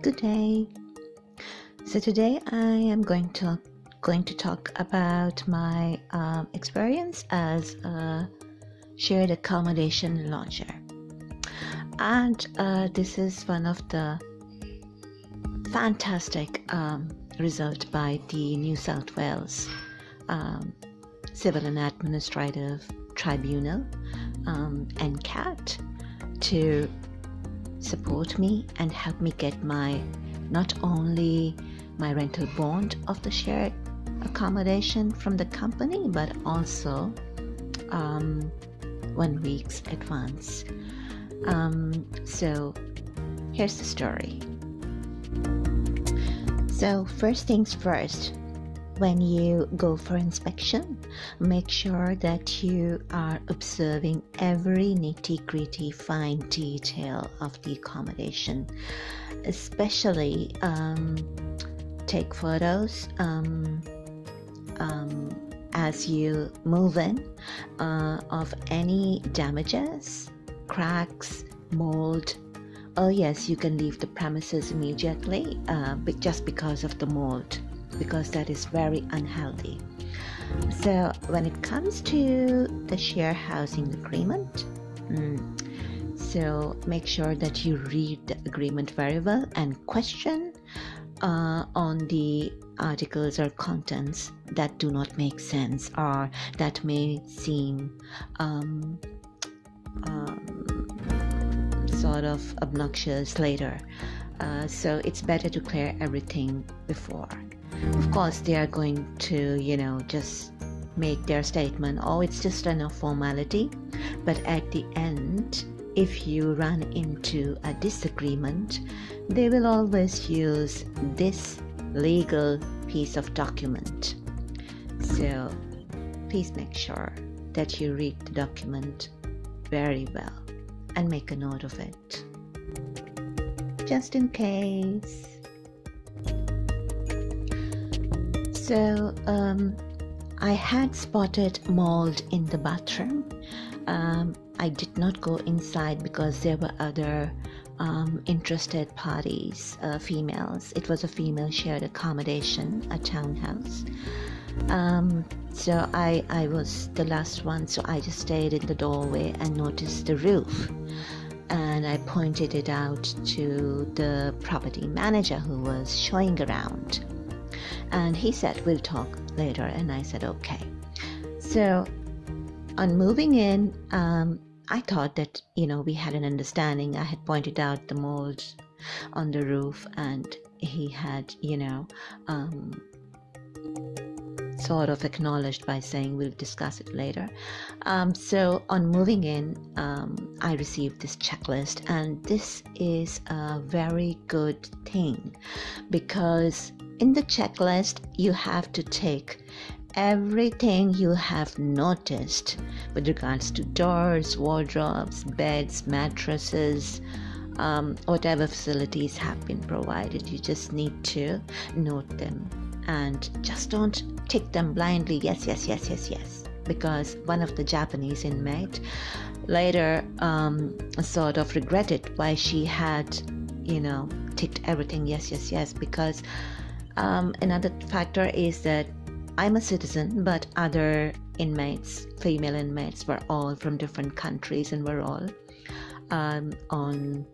Good day. So today I am going to talk about my experience as a shared accommodation lodger, and this is one of the fantastic result by the New South Wales Civil and Administrative Tribunal, NCAT, to support me and help me get not only my rental bond of the shared accommodation from the company, but also 1 week's advance. So here's the story. So first things first, when you go for inspection, make sure that you are observing every nitty-gritty fine detail of the accommodation. Especially take photos as you move in of any damages, cracks, mold. Oh yes, you can leave the premises immediately just because of the mold, because that is very unhealthy. So when it comes to the share housing agreement, so make sure that you read the agreement very well and question on the articles or contents that do not make sense or that may seem sort of obnoxious later. So it's better to clear everything before. Of course, they are going to, just make their statement, oh, it's just a formality. But at the end, if you run into a disagreement, they will always use this legal piece of document. So please make sure that you read the document very well and make a note of it, just in case. So I had spotted mold in the bathroom. I did not go inside because there were other interested parties, females. It was a female shared accommodation, a townhouse. So I was the last one, so I just stayed in the doorway and noticed the roof. And I pointed it out to the property manager who was showing around. And he said, we'll talk later. And I said, okay. So on moving in, I thought that, we had an understanding. I had pointed out the mold on the roof, and he had, sort of acknowledged by saying we'll discuss it later. So on moving in, I received this checklist, and this is a very good thing because in the checklist you have to take everything you have noticed with regards to doors, wardrobes, beds, mattresses, whatever facilities have been provided. You just need to note them and just don't tick them blindly, yes, because one of the Japanese inmates later sort of regretted why she had, ticked everything yes, because another factor is that I'm a citizen, but other inmates, female inmates, were all from different countries and were all on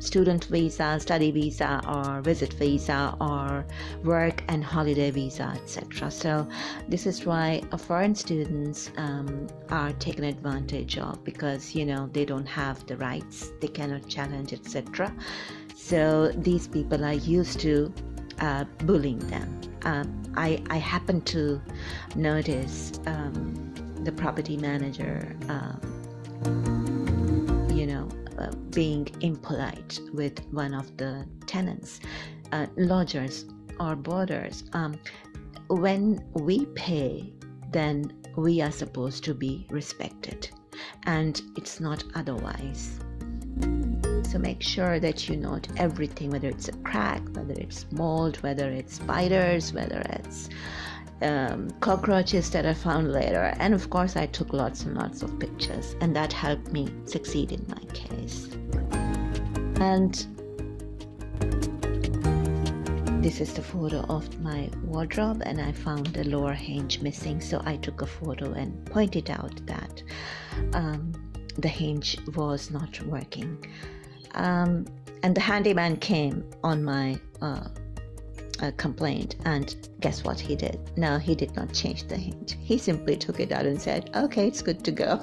student visa, study visa, or visit visa, or work and holiday visa, etc. So this is why foreign students are taken advantage of, because they don't have the rights, they cannot challenge, etc. So these people are used to bullying them. I happen to notice the property manager being impolite with one of the tenants, lodgers or boarders. When we pay, then we are supposed to be respected, and it's not otherwise. So make sure that you note everything, whether it's a crack, whether it's mold, whether it's spiders, whether it's cockroaches that I found later. And of course I took lots and lots of pictures, and that helped me succeed in my case. And This is the photo of my wardrobe, and I found the lower hinge missing, so I took a photo and pointed out that the hinge was not working. And the handyman came on my complaint, and guess what he did? No, he did not change the hinge. He simply took it out and said, okay, it's good to go.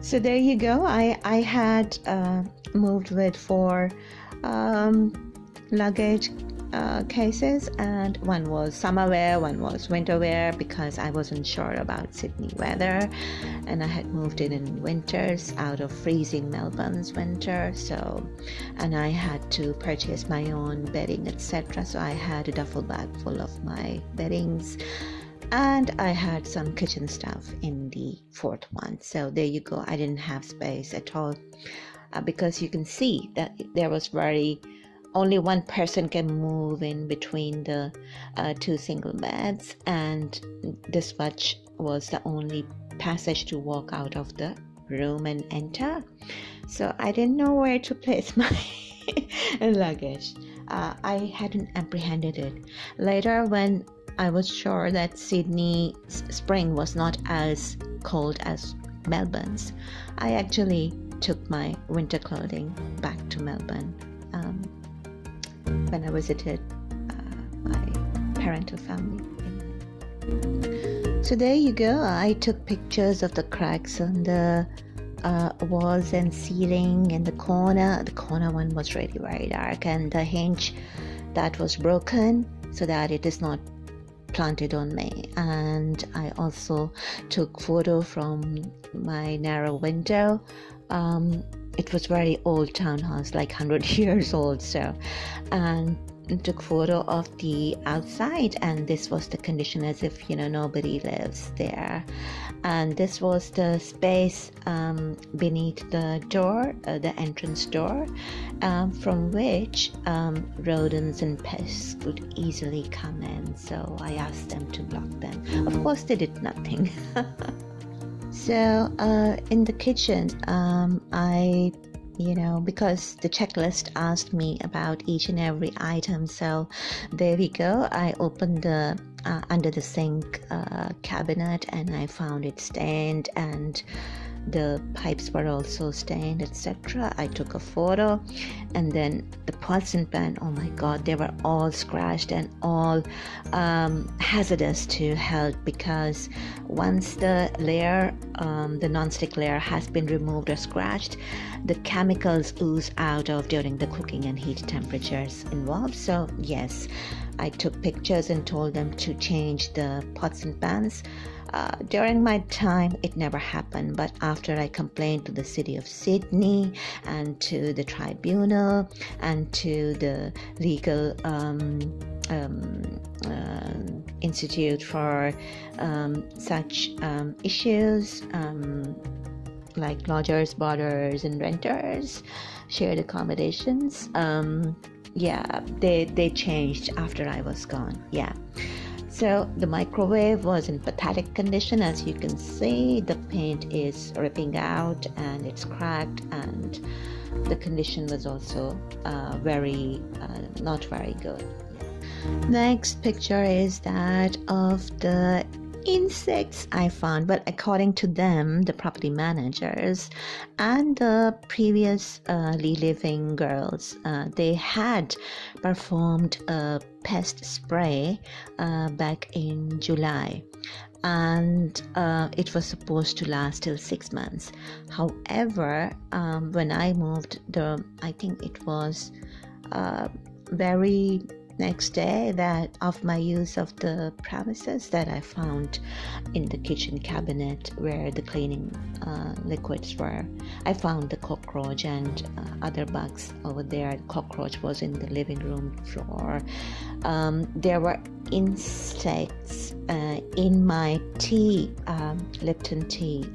So there you go. I had moved with 4 luggage cases, and one was summer wear, one was winter wear, because I wasn't sure about Sydney weather, and I had moved in winters out of freezing Melbourne's winter. So, and I had to purchase my own bedding, etc. So I had a duffel bag full of my beddings, and I had some kitchen stuff in the 4th one. So there you go. I didn't have space at all, because you can see that there was only one person can move in between the 2 single beds, and this much was the only passage to walk out of the room and enter. So I didn't know where to place my luggage. I hadn't apprehended it. Later, when I was sure that Sydney's spring was not as cold as Melbourne's, I actually took my winter clothing back to Melbourne when I visited my parental family. So there you go. I took pictures of the cracks on the walls and ceiling in the corner. The corner one was really very dark, and the hinge that was broken so that it is not planted on me. And I also took photo from my narrow window. It was very old townhouse, like 100 years old. So, and took photo of the outside, and this was the condition as if nobody lives there. And this was the space beneath the door, the entrance door, from which rodents and pests could easily come in. So I asked them to block them. Of course, they did nothing. So in the kitchen, I because the checklist asked me about each and every item. So there we go. I opened the under the sink cabinet, and I found it stained, and the pipes were also stained, etc. I took a photo. And then the pots and pan, oh my god, they were all scratched and all hazardous to hold, because once the layer, the non-stick layer has been removed or scratched, the chemicals ooze out of during the cooking and heat temperatures involved. So yes, I took pictures and told them to change the pots and pans. During my time, it never happened, but after I complained to the city of Sydney and to the tribunal and to the legal institute for such issues, like lodgers, boarders, and renters, shared accommodations, yeah, they changed after I was gone. Yeah. So the microwave was in pathetic condition. As you can see, the paint is ripping out and it's cracked, and the condition was also not very good. Next picture is that of the insects I found. But according to them, the property managers and the previously living girls, they had performed a pest spray back in July, and it was supposed to last till 6 months. However, when I moved, I think it was very next day that of my use of the premises, that I found in the kitchen cabinet where the cleaning liquids were, I found the cockroach and other bugs over there. The cockroach was in the living room floor. There were insects in my tea, Lipton tea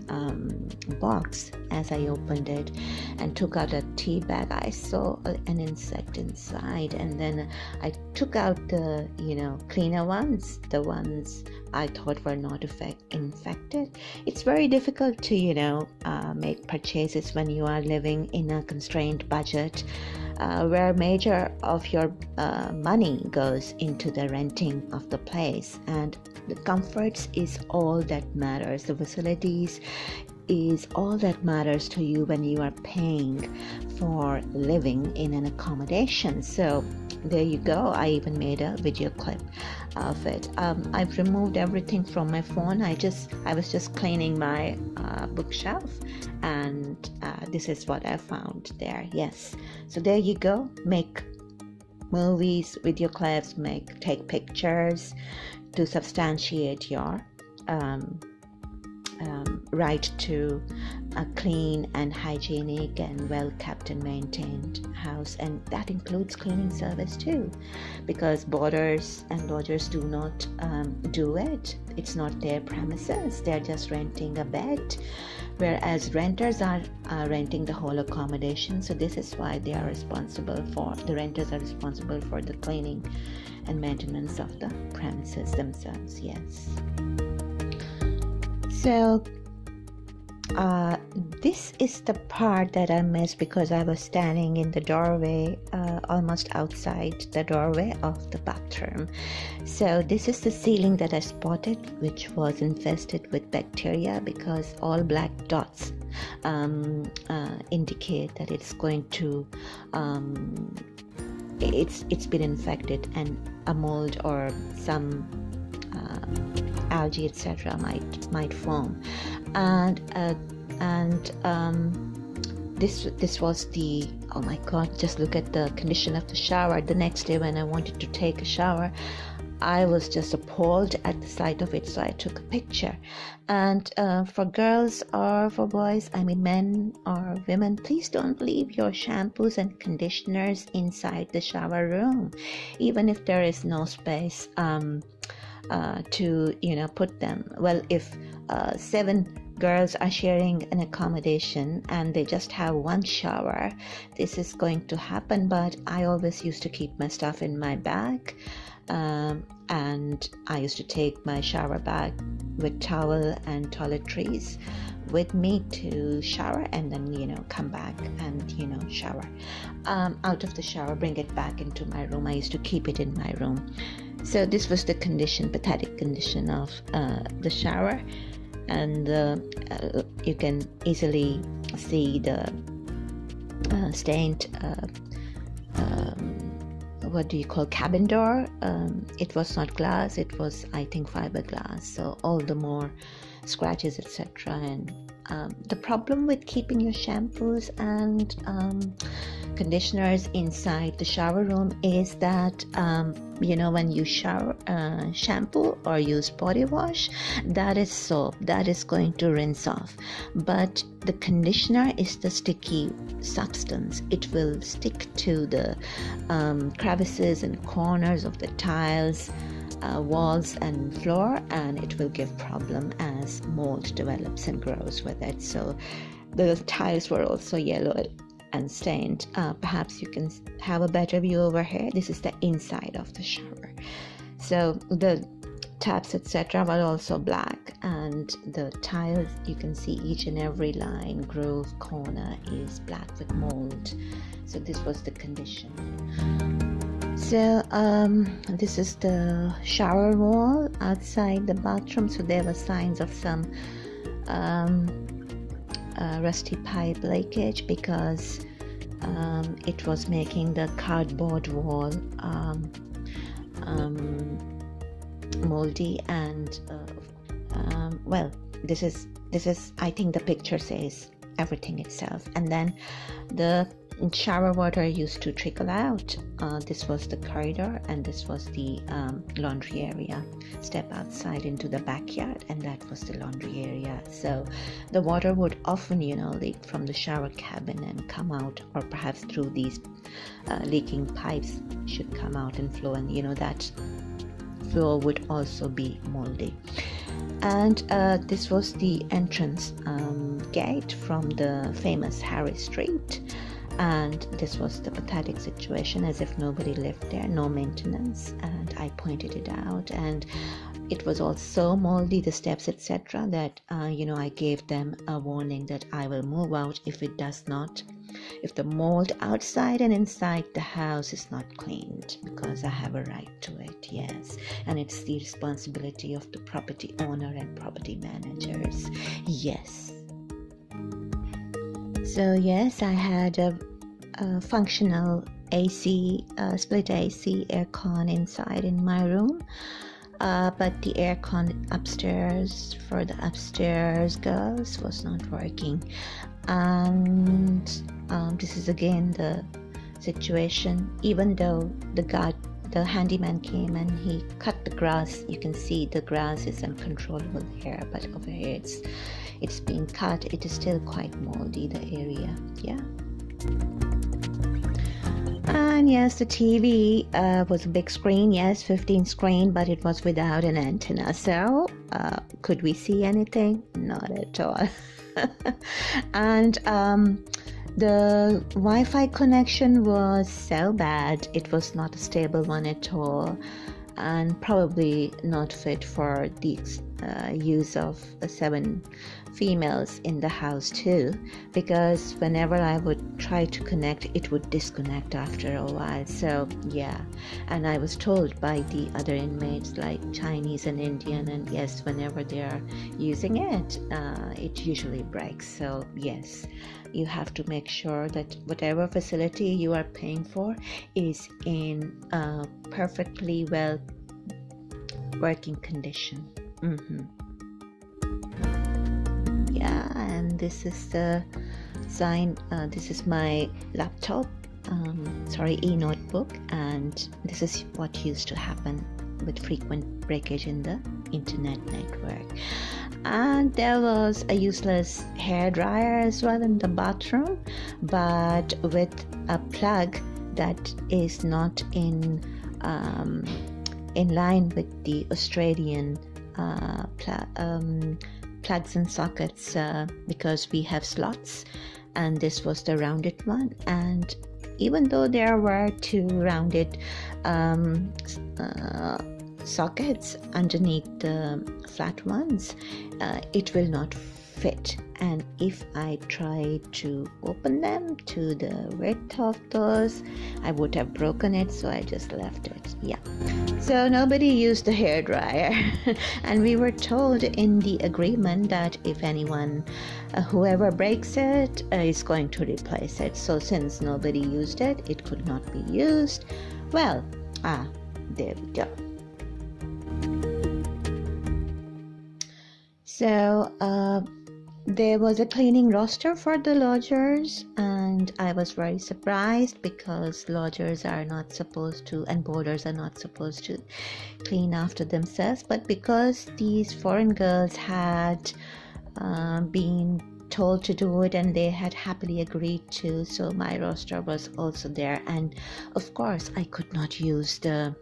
box. As I opened it and took out a tea bag, I saw an insect inside, and then I took out the cleaner ones, the ones I thought were not infected. It's very difficult to make purchases when you are living in a constrained budget. where major of your money goes into the renting of the place, and the comforts is all that matters. The facilities is all that matters to you when you are paying for living in an accommodation. So there you go. I even made a video clip of it. I've removed everything from my phone. I was just cleaning my bookshelf, and this is what I found there. Yes, so there you go. Make movies, video clips, take pictures to substantiate your right to a clean and hygienic and well kept and maintained house, and that includes cleaning service too, because boarders and lodgers do not do it. It's not their premises. They're just renting a bed, whereas renters are renting the whole accommodation. So this is why the renters are responsible for the cleaning and maintenance of the premises themselves. Yes. So this is the part that I missed because I was standing in the doorway, almost outside the doorway of the bathroom. So this is the ceiling that I spotted, which was infested with bacteria, because all black dots indicate that it's going to it's been infected, and a mold or some algae, etc., might form. And this was the, oh my god, just look at the condition of the shower. The next day when I wanted to take a shower, I was just appalled at the sight of it, so I took a picture. And for girls or for boys, I mean men or women, please don't leave your shampoos and conditioners inside the shower room, even if there is no space to put them. Well, if 7 girls are sharing an accommodation and they just have one shower, this is going to happen. But I always used to keep my stuff in my bag, and I used to take my shower bag with towel and toiletries with me to shower, and then come back and shower out of the shower, bring it back into my room. I used to keep it in my room. So this was the pathetic condition of the shower, and you can easily see the stained what do you call, cabin door. It was not glass, it was, I think, fiberglass, so all the more scratches, etc. And the problem with keeping your shampoos and conditioners inside the shower room is that when you shampoo or use body wash, that is soap, that is going to rinse off, but the conditioner is the sticky substance. It will stick to the crevices and corners of the tiles, walls and floor, and it will give problem as mold develops and grows with it. So the tiles were also yellow and stained. Perhaps you can have a better view over here. This is the inside of the shower. So the taps, etc., were also black, and the tiles, you can see each and every line, groove, corner is black with mold. So this was the condition. So this is the shower wall outside the bathroom. So there were signs of some rusty pipe leakage, because it was making the cardboard wall moldy, and well, this is I think the picture says everything itself. And then the shower water used to trickle out. This was the corridor, and this was the laundry area. Step outside into the backyard, and that was the laundry area. So the water would often leak from the shower cabin and come out, or perhaps through these leaking pipes should come out and flow, and that floor would also be moldy. And this was the entrance gate from the famous Harry Street. And this was the pathetic situation, as if nobody lived there, no maintenance. And I pointed it out, and it was all so moldy, the steps, etc., that I gave them a warning that I will move out if it does not if the mold outside and inside the house is not cleaned, because I have a right to it, yes. And it's the responsibility of the property owner and property managers, yes. So yes, I had a functional AC, split AC aircon inside in my room. But the aircon upstairs for the upstairs girls was not working, and this is again the situation. Even though the handyman came and he cut the grass, you can see the grass is uncontrollable here, but over here it's being cut. It is still quite moldy, the area, yeah. And yes, the TV was a big screen, yes, 15 screen, but it was without an antenna. So could we see anything? Not at all. And the Wi-Fi connection was so bad. It was not a stable one at all, and probably not fit for the use of 7 females in the house too, because whenever I would try to connect, it would disconnect after a while. So yeah, and I was told by the other inmates, like Chinese and Indian, and yes, whenever they are using it, it usually breaks. So yes, you have to make sure that whatever facility you are paying for is in perfectly well working condition. Yeah, and this is the sign. This is my laptop, e-notebook, and this is what used to happen with frequent breakage in the internet network. And there was a useless hair dryer as well in the bathroom, but with a plug that is not in line with the Australian plugs and sockets, because we have slots, and this was the rounded one. And even though there were 2 rounded sockets underneath the flat ones, it will not fit. And if I try to open them to the width of those, I would have broken it, so I just left it. Yeah, so nobody used the hair dryer. And we were told in the agreement that if anyone, whoever breaks it, is going to replace it. So since nobody used it, it could not be used. Well, there we go. So there was a cleaning roster for the lodgers, and I was very surprised because lodgers are not supposed to, and boarders are not supposed to clean after themselves. But because these foreign girls had been told to do it and they had happily agreed to, so my roster was also there. And of course I could not use the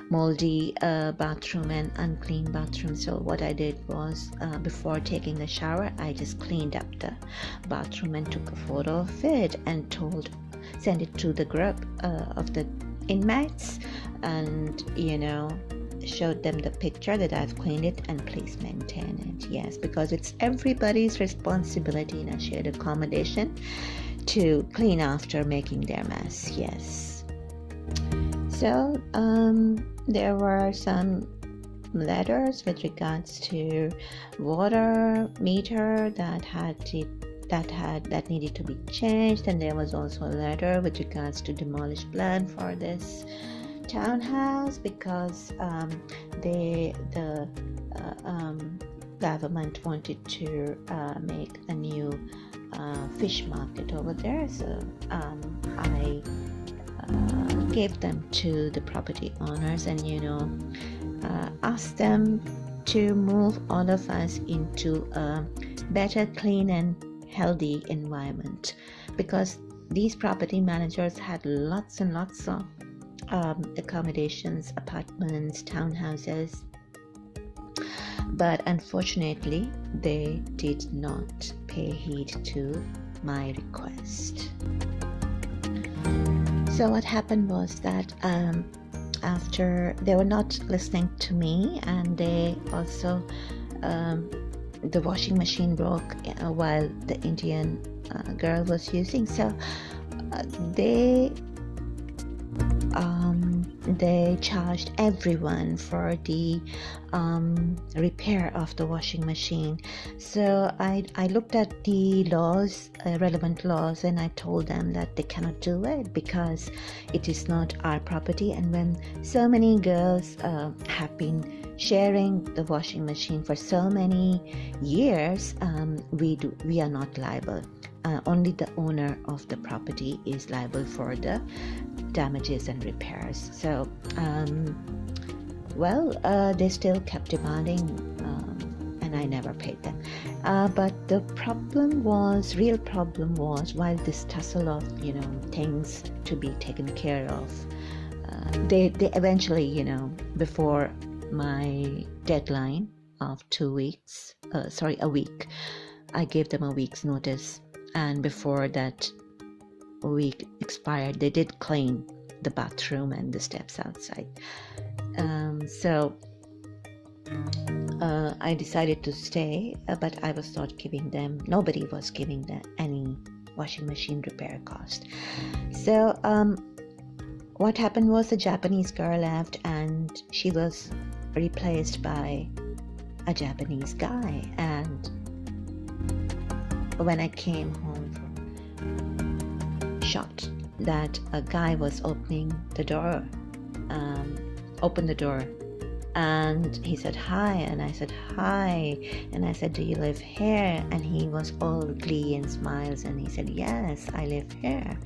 moldy bathroom and unclean bathroom. So what I did was, before taking the shower, I just cleaned up the bathroom and took a photo of it and sent it to the group of the inmates, and showed them the picture that I've cleaned it and please maintain it. Yes, because it's everybody's responsibility in a shared accommodation to clean after making their mess. Yes. So there were some letters with regards to water meter that needed to be changed, and there was also a letter with regards to demolish plan for this townhouse, because the government wanted to make a new fish market over there. So I gave them to the property owners and asked them to move all of us into a better, clean and healthy environment, because these property managers had lots and lots of accommodations, apartments, townhouses, but unfortunately they did not pay heed to my request. So what happened was that after, they were not listening to me, and they also the washing machine broke while the Indian girl was using. So they charged everyone for the repair of the washing machine. So I looked at the laws, relevant laws, and I told them that they cannot do it because it is not our property. And when so many girls have been sharing the washing machine for so many years, we are not liable. Only the owner of the property is liable for the damages and repairs. So they still kept demanding, and I never paid them. But the real problem was, while this tussle of things to be taken care of, they eventually, before my deadline of a week, I gave them a week's notice, and before that week expired, they did clean the bathroom and the steps outside. So I decided to stay, but I was not giving them, nobody was giving them any washing machine repair cost. So what happened was, a Japanese girl left and she was replaced by a Japanese guy. And when I came home from shocked that a guy was opened the door, and he said hi, and I said hi, and I said, do you live here? And he was all glee and smiles, and he said, yes, I live here.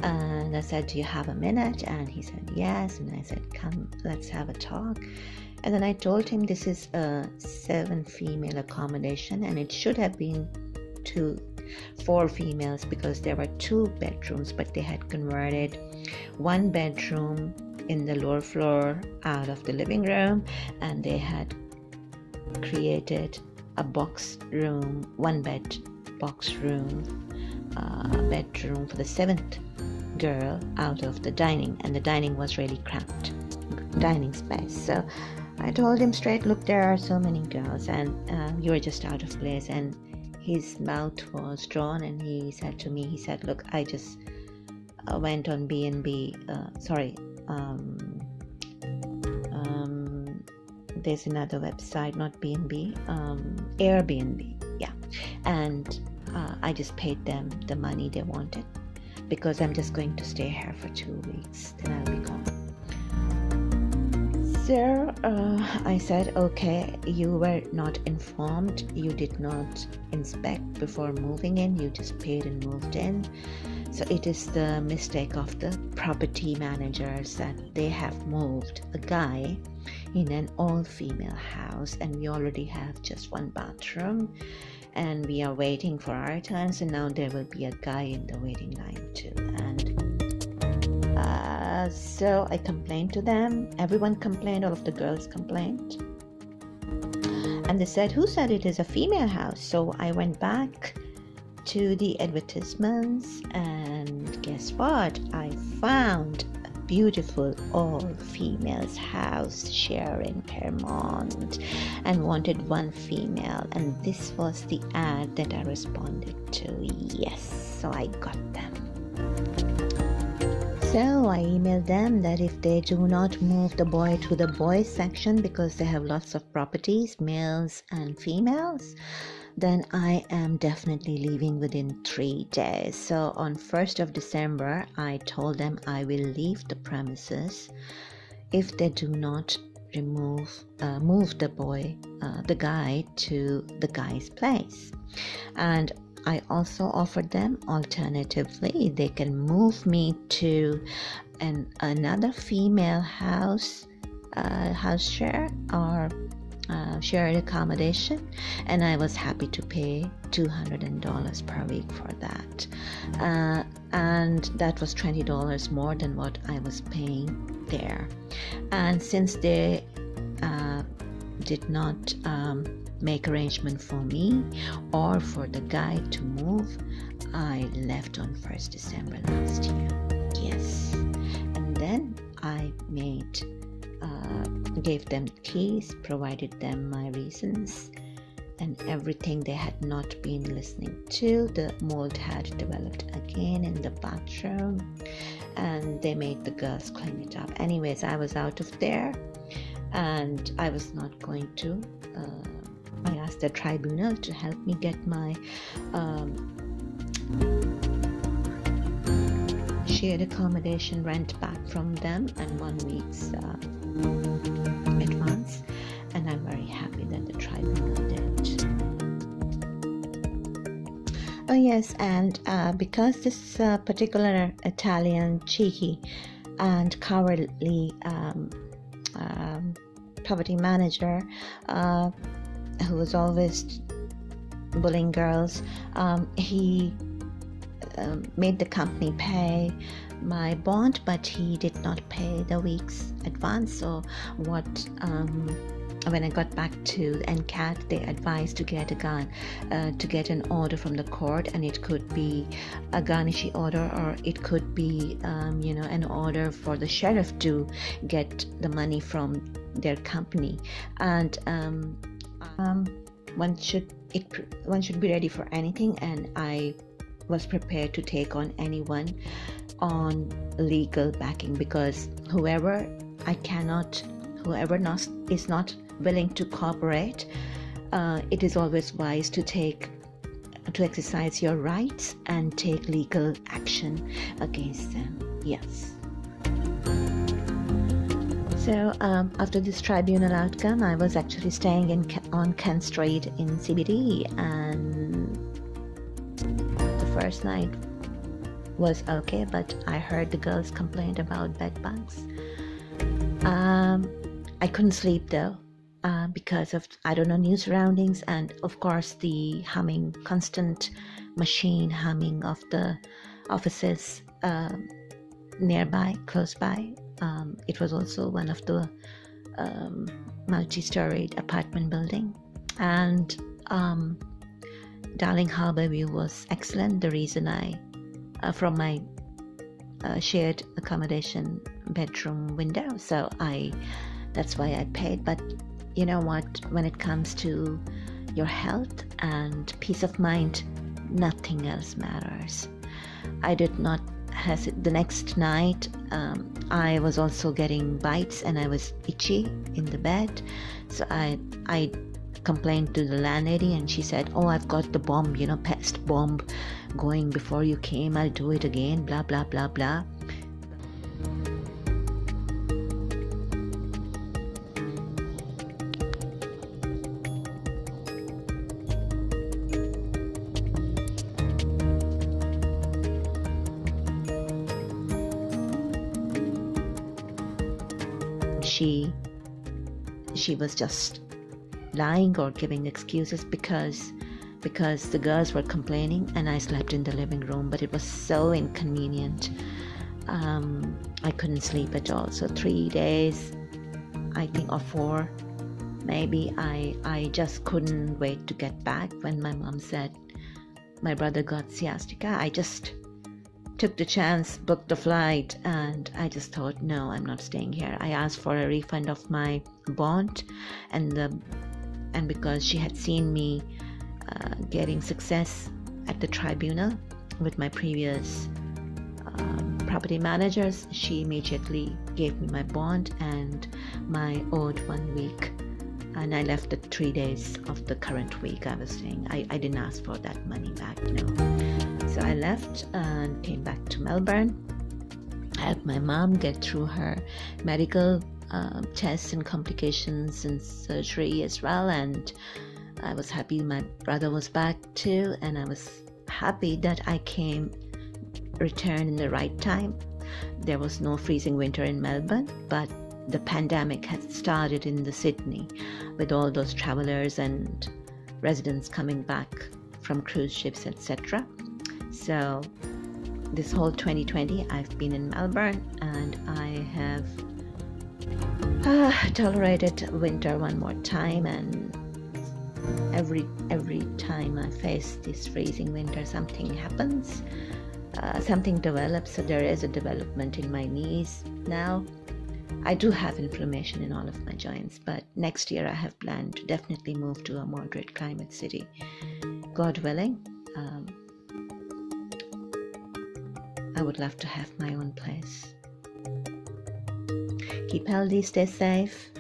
And I said, do you have a minute? And he said, yes. And I said, come, let's have a talk. And then I told him this is a 7 female accommodation, and it should have been 4 females because there were 2 bedrooms, but they had converted 1 bedroom in the lower floor out of the living room, and they had created a box room, 1 bed box room, bedroom for the 7th girl out of the dining, and the dining was really cramped dining space. So I told him straight, look, there are so many girls, and you're just out of place. And his mouth was drawn, and he said to me, look, I just went on B&B, there's another website, not B&B, Airbnb, yeah, and I just paid them the money they wanted because I'm just going to stay here for 2 weeks, then I'll be gone. So I said, okay, you were not informed, you did not inspect before moving in, you just paid and moved in. So it is the mistake of the property managers that they have moved a guy in an all-female house, and we already have just 1 bathroom, and we are waiting for our turn, so now there will be a guy in the waiting line too. And so I complained to them. Everyone complained, all of the girls complained, and they said, who said it is a female house? So I went back to the advertisements, and guess what? I found a beautiful all-females house share in Paramount, and wanted 1 female, and this was the ad that I responded to. Yes, so I got them. So I emailed them that if they do not move the boy to the boys section, because they have lots of properties, males and females, then I am definitely leaving within 3 days. So on 1st of December, I told them I will leave the premises if they do not move the guy to the guy's place. And I also offered them, alternatively, they can move me to another female house share or shared accommodation, and I was happy to pay $200 per week for that, and that was $20 more than what I was paying there. And since they did not make arrangement for me or for the guy to move, I left on 1st December last year. Yes, and then I gave them keys, provided them my reasons, and everything they had not been listening to. The mold had developed again in the bathroom, and they made the girls clean it up. Anyways, I was out of there, and I was not going to. I asked the tribunal to help me get my shared accommodation rent back from them and 1 week's advance, and I'm very happy that the tribunal did. Oh yes, and because this particular Italian cheeky and cowardly property manager who was always bullying girls, he made the company pay my bond, but he did not pay the week's advance. So when I got back to NCAT, they advised to get a gun, to get an order from the court, and it could be a garnishee order, or it could be an order for the sheriff to get the money from their company. And one should be ready for anything, and I was prepared to take on anyone on legal backing, because whoever is not willing to cooperate, it is always wise to exercise your rights and take legal action against them. Yes. So after this tribunal outcome, I was actually staying on Kent Street in CBD, and the first night was okay, but I heard the girls complained about bed bugs. I couldn't sleep though, because of, new surroundings, and of course the constant machine humming of the offices close by. It was also one of the multi-storied apartment building, and Darling Harbour View was excellent. The reason from my shared accommodation bedroom window, so that's why I paid. But you know what, when it comes to your health and peace of mind, nothing else matters. I did not hesitate. The next night I was also getting bites, and I was itchy in the bed, so I complained to the landlady, and she said, "Oh, I've got the bomb, pest bomb going before you came. I'll do it again, blah blah blah blah." She was just lying or giving excuses because the girls were complaining, and I slept in the living room, but it was so inconvenient. I couldn't sleep at all. So 3 days, I think, or 4 maybe, I just couldn't wait to get back. When my mom said my brother got sciatica, I just took the chance, booked the flight, and I just thought, no, I'm not staying here. I asked for a refund of my bond, and because she had seen me getting success at the tribunal with my previous property managers, she immediately gave me my bond and my owed 1 week, and I left the 3 days of the current week I was staying. I didn't ask for that money back, no. So I left and came back to Melbourne, helped my mom get through her medical tests and complications and surgery as well, and I was happy my brother was back too, and I was happy that I returned in the right time. There was no freezing winter in Melbourne, but the pandemic had started in the Sydney, with all those travelers and residents coming back from cruise ships, etc. So this whole 2020 I've been in Melbourne, and I have tolerated winter one more time, and every time I face this freezing winter, something happens, something develops. So there is a development in my knees now, I do have inflammation in all of my joints, but next year I have planned to definitely move to a moderate climate city. God willing, I would love to have my own place. Keep healthy, stay safe.